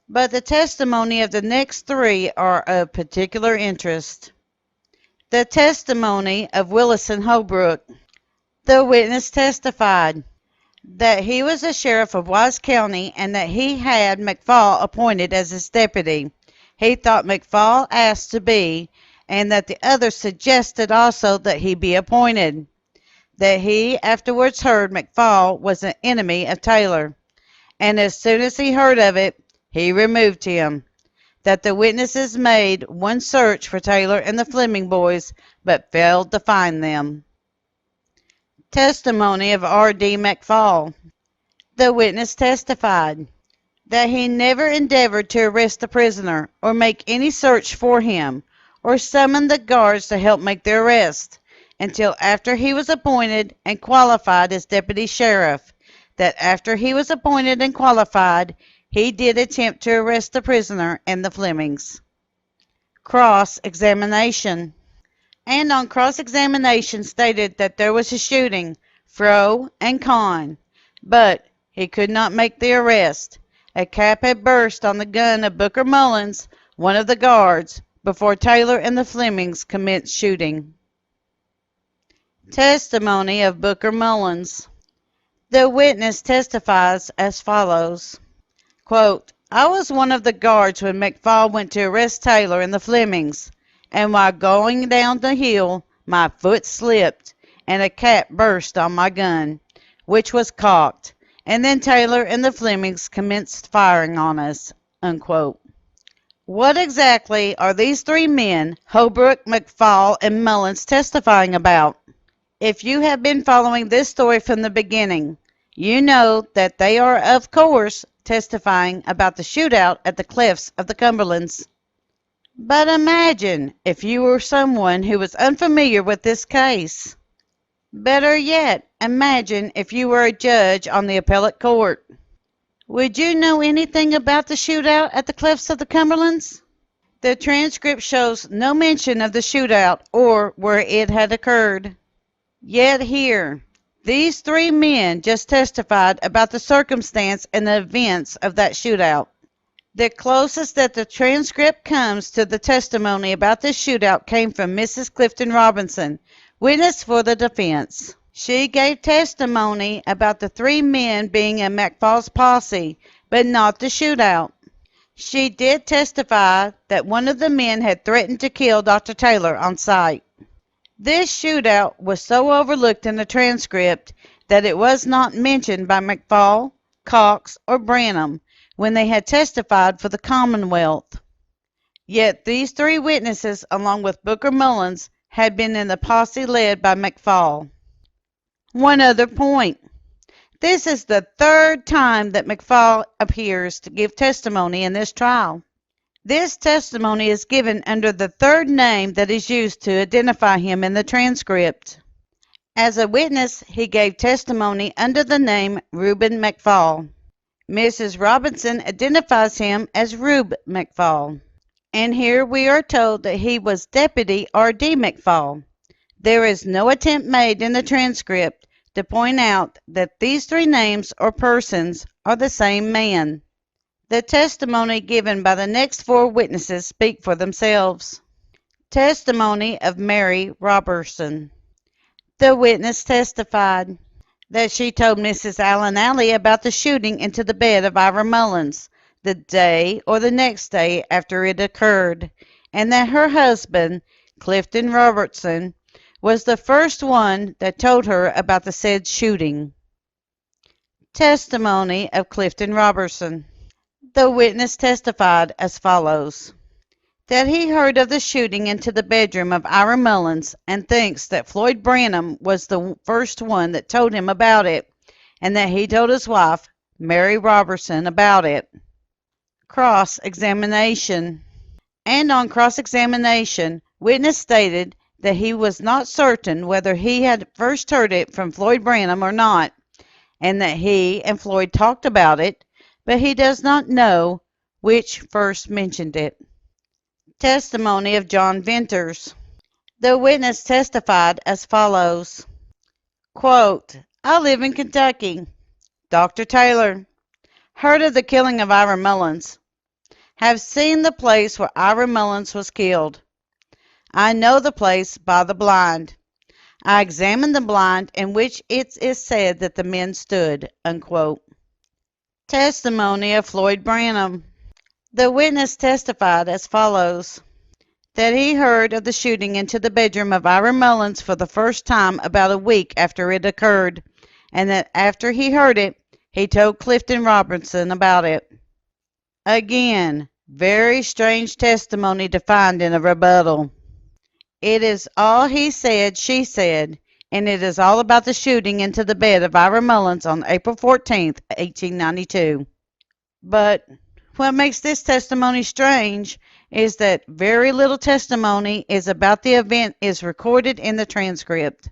But the testimony of the next 3 are of particular interest. The testimony of Willison Holbrook. The witness testified that he was the sheriff of Wise County and that he had McFall appointed as his deputy. He thought McFall asked to be, and that the others suggested also that he be appointed. That he afterwards heard McFall was an enemy of Taylor, and as soon as he heard of it, he removed him. That the witnesses made one search for Taylor and the Fleming boys, but failed to find them. Testimony of R.D. McFall. The witness testified that he never endeavored to arrest the prisoner, or make any search for him, or summon the guards to help make the arrest, until after he was appointed and qualified as deputy sheriff. That after he was appointed and qualified, he did attempt to arrest the prisoner and the Flemings. Cross-examination. And on cross-examination stated that there was a shooting, pro and con, but he could not make the arrest. A cap had burst on the gun of Booker Mullins, one of the guards, before Taylor and the Flemings commenced shooting. Testimony of Booker Mullins. The witness testifies as follows. Quote, I was one of the guards when McFall went to arrest Taylor and the Flemings, and while going down the hill, my foot slipped, and a cap burst on my gun, which was cocked, and then Taylor and the Flemings commenced firing on us. Unquote. What exactly are these three men, Holbrook, McFall, and Mullins, testifying about? If you have been following this story from the beginning, you know that they are, of course, testifying about the shootout at the cliffs of the Cumberlands. But imagine if you were someone who was unfamiliar with this case. Better yet, imagine if you were a judge on the appellate court. Would you know anything about the shootout at the cliffs of the Cumberlands? The transcript shows no mention of the shootout or where it had occurred. Yet here, these three men just testified about the circumstance and the events of that shootout. The closest that the transcript comes to the testimony about this shootout came from Mrs. Clifton Robinson, witness for the defense. She gave testimony about the three men being in McFall's posse, but not the shootout. She did testify that one of the men had threatened to kill Dr. Taylor on sight. This shootout was so overlooked in the transcript that it was not mentioned by McFall, Cox, or Branham when they had testified for the Commonwealth. Yet these three witnesses, along with Booker Mullins, had been in the posse led by McFall. One other point. This is the third time that McFall appears to give testimony in this trial. This testimony is given under the third name that is used to identify him in the transcript. As a witness, he gave testimony under the name Reuben McFall. Mrs. Robinson identifies him as Rube McFall. And here we are told that he was Deputy R.D. McFall. There is no attempt made in the transcript to point out that these three names or persons are the same man. The testimony given by the next four witnesses speak for themselves. Testimony of Mary Robertson. The witness testified that she told Mrs. Allen Alley about the shooting into the bed of Ira Mullins the day or the next day after it occurred, and that her husband, Clifton Robertson, was the first one that told her about the said shooting. Testimony of Clifton Robertson. The witness testified as follows. That he heard of the shooting into the bedroom of Ira Mullins and thinks that Floyd Branham was the first one that told him about it, and that he told his wife, Mary Robertson, about it. Cross-examination. And on cross-examination, witness stated that he was not certain whether he had first heard it from Floyd Branham or not, and that he and Floyd talked about it, but he does not know which first mentioned it. Testimony of John Venters. The witness testified as follows. Quote, I live in Kentucky. Dr. Taylor. Heard of the killing of Ira Mullins. Have seen the place where Ira Mullins was killed. I know the place by the blind. I examined the blind in which it is said that the men stood, unquote. Testimony of Floyd Branham. The witness testified as follows: that he heard of the shooting into the bedroom of Ira Mullins for the first time about a week after it occurred, and that after he heard it, he told Clifton Robertson about it. Again, very strange testimony to find in a rebuttal. It is all he said, she said, and it is all about the shooting into the bed of Ira Mullins on April 14th, 1892. But what makes this testimony strange is that very little testimony is about the event is recorded in the transcript.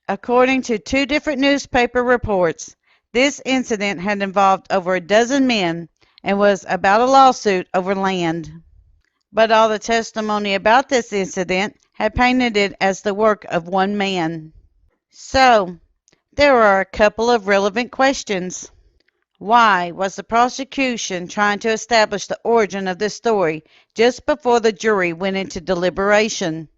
According to two different newspaper reports, this incident had involved over a dozen men and was about a lawsuit over land. But all the testimony about this incident had painted it as the work of one man. So, there are a couple of relevant questions. Why was the prosecution trying to establish the origin of this story just before the jury went into deliberation?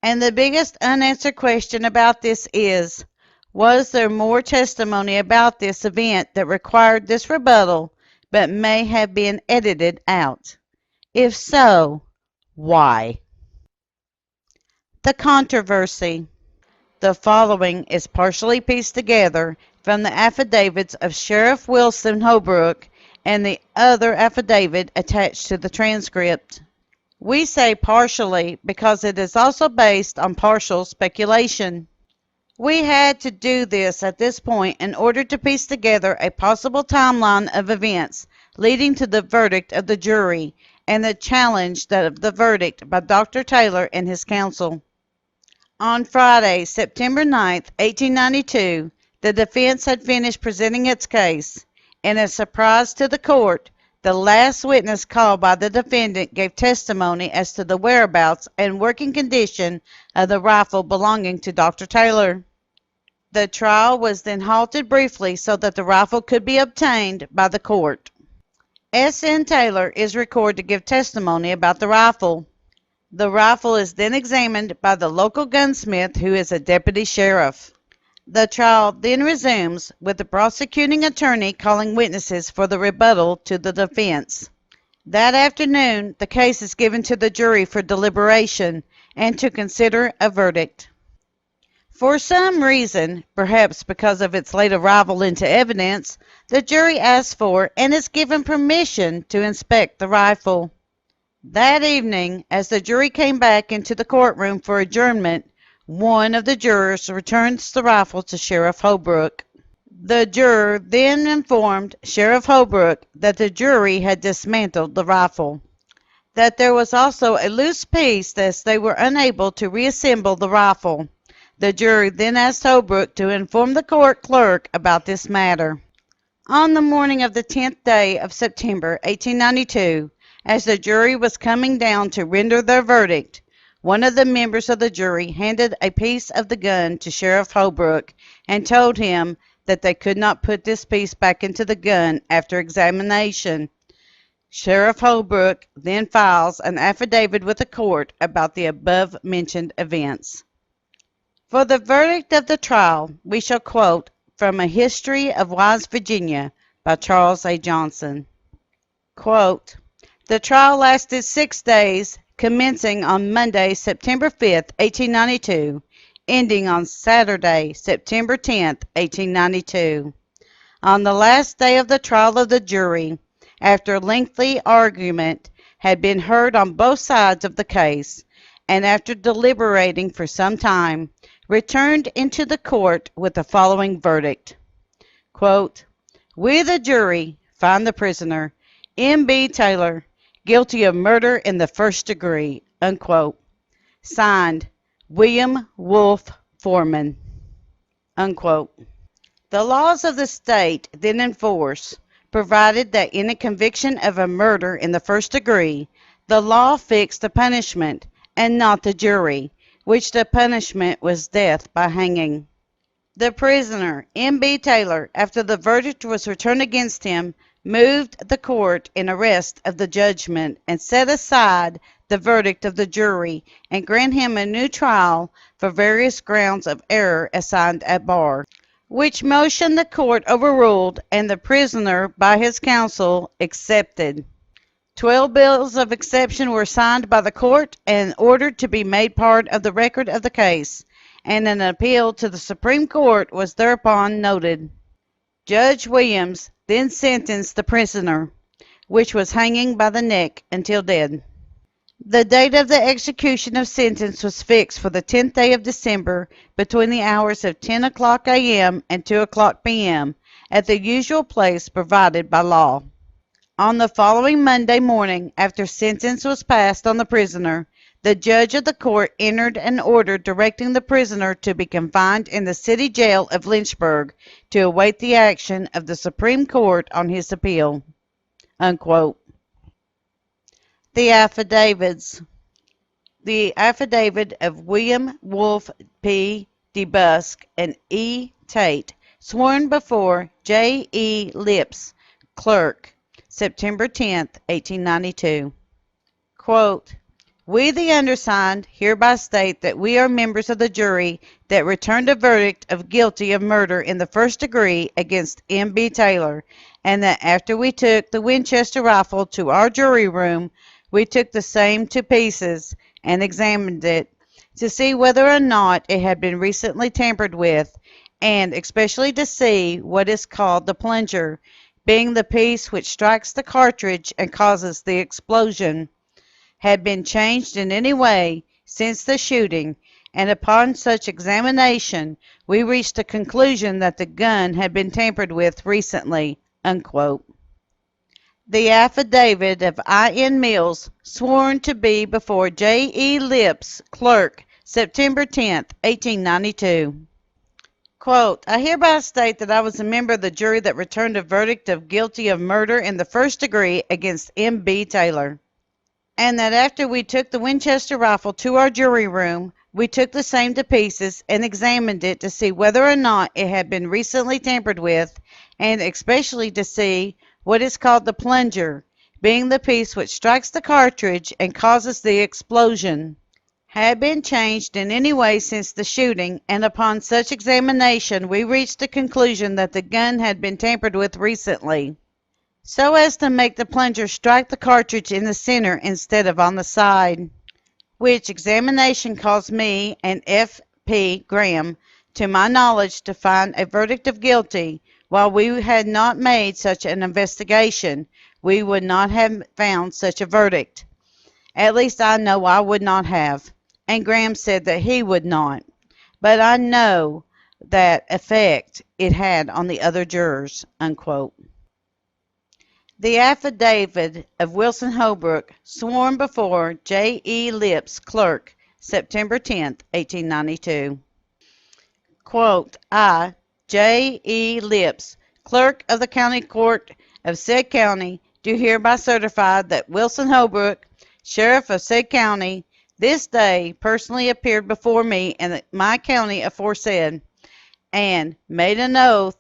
And the biggest unanswered question about this is, was there more testimony about this event that required this rebuttal but may have been edited out? If so, why? The controversy. The following is partially pieced together from the affidavits of Sheriff Wilson Holbrook and the other affidavit attached to the transcript. We say partially because it is also based on partial speculation. We had to do this at this point in order to piece together a possible timeline of events leading to the verdict of the jury and the challenge of the verdict by Dr. Taylor and his counsel. On Friday, September 9, 1892, the defense had finished presenting its case. In a surprise to the court, the last witness called by the defendant gave testimony as to the whereabouts and working condition of the rifle belonging to Dr. Taylor. The trial was then halted briefly so that the rifle could be obtained by the court. S.N. Taylor is recorded to give testimony about the rifle. The rifle is then examined by the local gunsmith, who is a deputy sheriff. The trial then resumes with the prosecuting attorney calling witnesses for the rebuttal to the defense. That afternoon, the case is given to the jury for deliberation and to consider a verdict. For some reason, perhaps because of its late arrival into evidence, the jury asks for and is given permission to inspect the rifle. That evening, as the jury came back into the courtroom for adjournment, one of the jurors returns the rifle to Sheriff Holbrook. The juror then informed Sheriff Holbrook that the jury had dismantled the rifle, that there was also a loose piece as they were unable to reassemble the rifle. The jury then asked Holbrook to inform the court clerk about this matter. On the morning of the 10th day of September, 1892, as the jury was coming down to render their verdict, one of the members of the jury handed a piece of the gun to Sheriff Holbrook and told him that they could not put this piece back into the gun after examination. Sheriff Holbrook then files an affidavit with the court about the above-mentioned events. For the verdict of the trial, we shall quote from A History of West Virginia by Charles A. Johnson. Quote, "The trial lasted 6 days, commencing on Monday, September 5th, 1892, ending on Saturday, September 10th, 1892. On the last day of the trial of the jury, after lengthy argument had been heard on both sides of the case, and after deliberating for some time, returned into the court with the following verdict. Quote, "We, the jury, find the prisoner, M.B. Taylor, guilty of murder in the first degree." Unquote. Signed, William Wolfe Foreman. Unquote. The laws of the state then in force provided that in a conviction of a murder in the first degree, the law fixed the punishment and not the jury, which the punishment was death by hanging. The prisoner, M.B. Taylor, after the verdict was returned against him, moved the court in arrest of the judgment and set aside the verdict of the jury and grant him a new trial for various grounds of error assigned at bar, which motion the court overruled and the prisoner by his counsel accepted. 12 bills of exception were signed by the court and ordered to be made part of the record of the case, and an appeal to the Supreme Court was thereupon noted. Judge Williams then sentenced the prisoner, which was hanging by the neck, until dead. The date of the execution of sentence was fixed for the 10th day of December, between the hours of 10 o'clock a.m. and 2 o'clock p.m., at the usual place provided by law. On the following Monday morning, after sentence was passed on the prisoner, the judge of the court entered an order directing the prisoner to be confined in the city jail of Lynchburg to await the action of the Supreme Court on his appeal. Unquote. The affidavits. The affidavit of William Wolfe P. DeBusk and E. Tate, sworn before J. E. Lips, clerk, September 10, 1892. Quote, we, the undersigned, hereby state that we are members of the jury that returned a verdict of guilty of murder in the first degree against M. B. Taylor, and that after we took the Winchester rifle to our jury room, we took the same to pieces and examined it to see whether or not it had been recently tampered with, and especially to see what is called the plunger, being the piece which strikes the cartridge and causes the explosion, had been changed in any way since the shooting, and upon such examination we reached the conclusion that the gun had been tampered with recently. Unquote. The affidavit of I. N. Mills, sworn to be before J. E. Lips, clerk, September 10, 1892. Quote, I hereby state that I was a member of the jury that returned a verdict of guilty of murder in the first degree against M. B. Taylor, and that after we took the Winchester rifle to our jury room, we took the same to pieces and examined it to see whether or not it had been recently tampered with, and especially to see what is called the plunger, being the piece which strikes the cartridge and causes the explosion, had been changed in any way since the shooting, and upon such examination we reached the conclusion that the gun had been tampered with recently, so as to make the plunger strike the cartridge in the center instead of on the side, which examination caused me and F. P. Graham, to my knowledge, to find a verdict of guilty. While we had not made such an investigation, we would not have found such a verdict. At least I know I would not have, and Graham said that he would not, but I know that effect it had on the other jurors. Unquote. The affidavit of Wilson Holbrook, sworn before J. E. Lips, clerk, September 10, 1892. Quote, I, J. E. Lips, clerk of the county court of said county, do hereby certify that Wilson Holbrook, sheriff of said county, this day personally appeared before me in my county aforesaid, and made an oath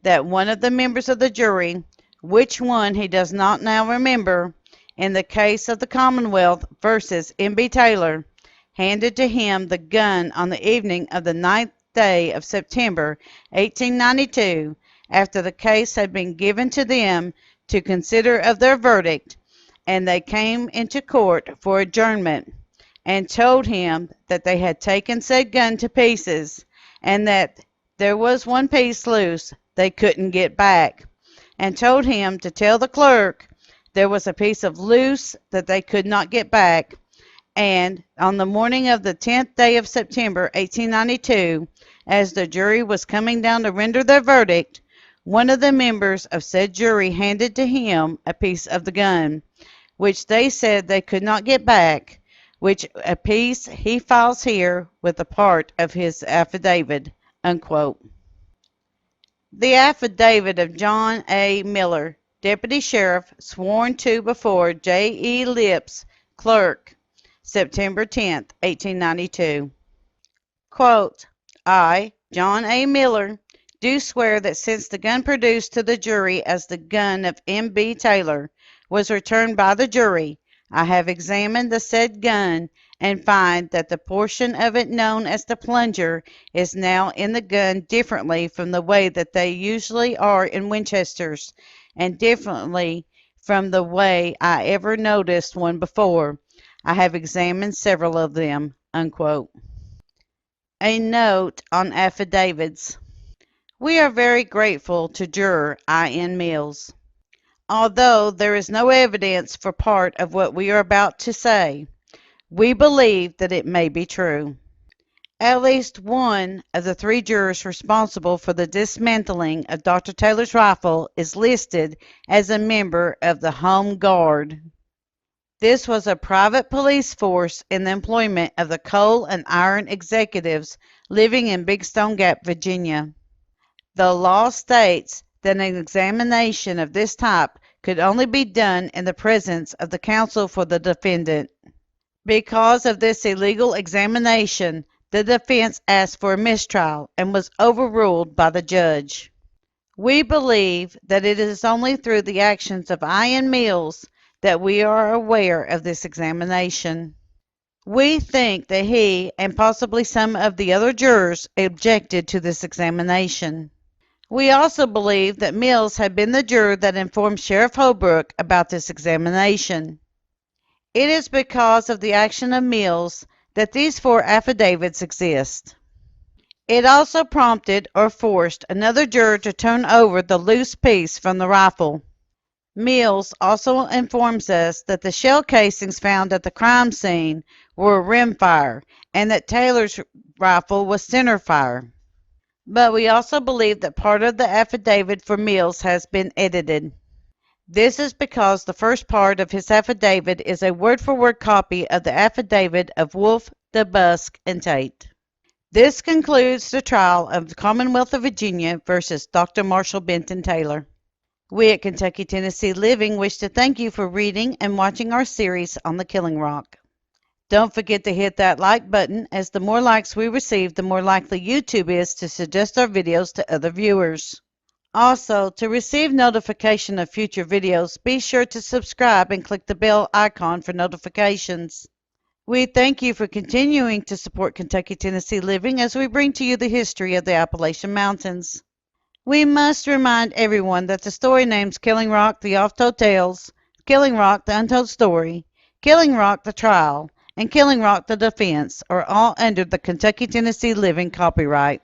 that one of the members of the jury, which one he does not now remember, in the case of the Commonwealth versus M. B. Taylor, handed to him the gun on the evening of the 9th day of September, 1892, after the case had been given to them to consider of their verdict, and they came into court for adjournment, and told him that they had taken said gun to pieces, and that there was one piece loose they couldn't get back, and told him to tell the clerk there was a piece of loose that they could not get back, and on the morning of the 10th day of September, 1892, as the jury was coming down to render their verdict, one of the members of said jury handed to him a piece of the gun, which they said they could not get back, which a piece he files here with a part of his affidavit. Unquote. The affidavit of John A. Miller, deputy sheriff, sworn to before J. E. Lips, clerk, September 10, 1892. Quote, I, John A. Miller, do swear that since the gun produced to the jury as the gun of M. B. Taylor was returned by the jury, I have examined the said gun and find that the portion of it known as the plunger is now in the gun differently from the way that they usually are in Winchesters, and differently from the way I ever noticed one before. I have examined several of them." Unquote. A note on affidavits. We are very grateful to juror I.N. Mills. Although there is no evidence for part of what we are about to say, we believe that it may be true. At least one of the three jurors responsible for the dismantling of Dr. Taylor's rifle is listed as a member of the Home Guard. This was a private police force in the employment of the coal and iron executives living in Big Stone Gap, Virginia. The law states that an examination of this type could only be done in the presence of the counsel for the defendant. Because of this illegal examination, the defense asked for a mistrial and was overruled by the judge. We believe that it is only through the actions of I.N. Mills that we are aware of this examination. We think that he and possibly some of the other jurors objected to this examination. We also believe that Mills had been the juror that informed Sheriff Holbrook about this examination. It is because of the action of Mills that these 4 affidavits exist. It also prompted or forced another juror to turn over the loose piece from the rifle. Mills also informs us that the shell casings found at the crime scene were rimfire and that Taylor's rifle was centerfire. But we also believe that part of the affidavit for Mills has been edited. This is because the first part of his affidavit is a word-for-word copy of the affidavit of Wolf, DeBusk, and Tate. This concludes the trial of the Commonwealth of Virginia versus Dr. Marshall Benton Taylor. We at Kentucky Tennessee Living wish to thank you for reading and watching our series on the Killing Rock. Don't forget to hit that like button, as the more likes we receive, the more likely YouTube is to suggest our videos to other viewers. Also, to receive notification of future videos, be sure to subscribe and click the bell icon for notifications. We thank you for continuing to support Kentucky Tennessee Living as we bring to you the history of the Appalachian Mountains. We must remind everyone that the story names Killing Rock, The Oft-Told Tales, Killing Rock, The Untold Story, Killing Rock, The Trial, and Killing Rock, The Defense are all under the Kentucky Tennessee Living copyright.